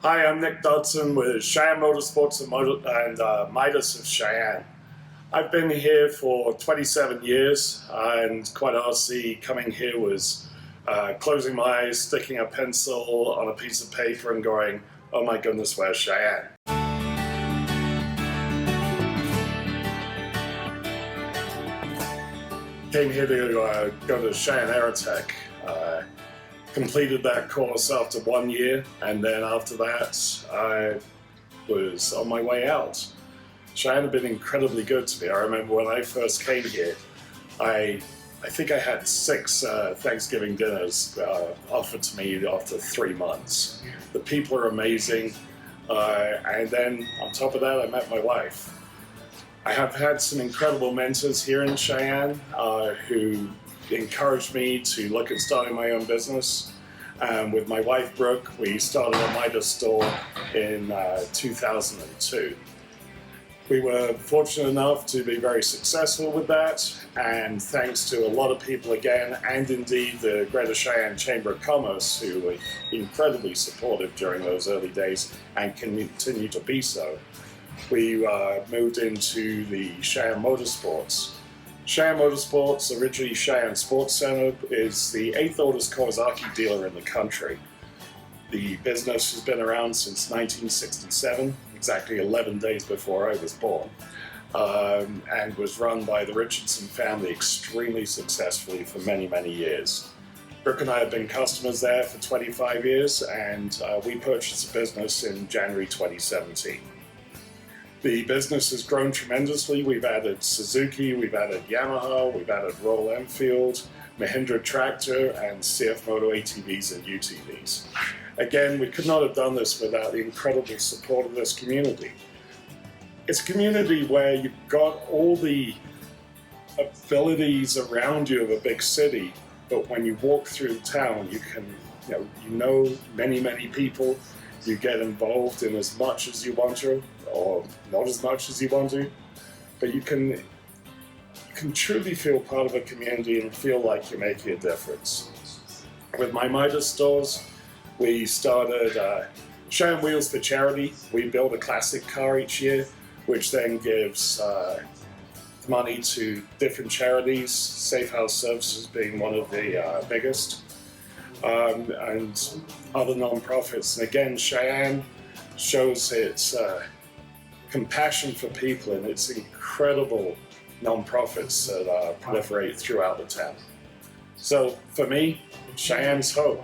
Hi, I'm Nick Dodgson with Cheyenne Motorsports and Midas of Cheyenne. I've been here for 27 years, and quite honestly, coming here was closing my eyes, sticking a pencil on a piece of paper and going, oh my goodness, where's Cheyenne? Came here to go to Cheyenne Aerotech. Completed that course after 1 year, and then after that I was on my way out. Cheyenne had been incredibly good to me. I remember when I first came here, I think I had 6 Thanksgiving dinners offered to me after 3 months. The people are amazing, and then on top of that I met my wife. I have had some incredible mentors here in Cheyenne who encouraged me to look at starting my own business. With my wife Brooke, we started a Midas store in 2002. We were fortunate enough to be very successful with that, and thanks to a lot of people again, and indeed the Greater Cheyenne Chamber of Commerce, who were incredibly supportive during those early days and continue to be we moved into the Cheyenne Motorsports. Cheyenne Motorsports, originally Cheyenne Sports Center, is the 8th oldest Kawasaki dealer in the country. The business has been around since 1967, exactly 11 days before I was born, and was run by the Richardson family extremely successfully for many, many years. Brooke and I have been customers there for 25 years, and we purchased the business in January 2017. The business has grown tremendously. We've added Suzuki, we've added Yamaha, we've added Royal Enfield, Mahindra Tractor, and CF Moto ATVs and UTVs. Again, we could not have done this without the incredible support of this community. It's a community where you've got all the abilities around you of a big city, but when you walk through town, you know many, many people. You get involved in as much as you want to, or not as much as you want to, but you can truly feel part of a community and feel like you're making a difference. With my Midas stores, we started Cheyenne Wheels for Charity. We build a classic car each year, which then gives money to different charities, Safe House Services being one of the biggest. And other non-profits. And again, Cheyenne shows its compassion for people and its incredible non-profits that proliferate throughout the town. So for me, Cheyenne's home.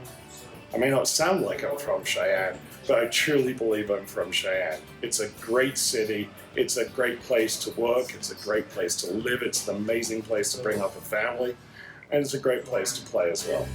I may not sound like I'm from Cheyenne, but I truly believe I'm from Cheyenne. It's a great city, it's a great place to work, it's a great place to live, it's an amazing place to bring up a family, and it's a great place to play as well.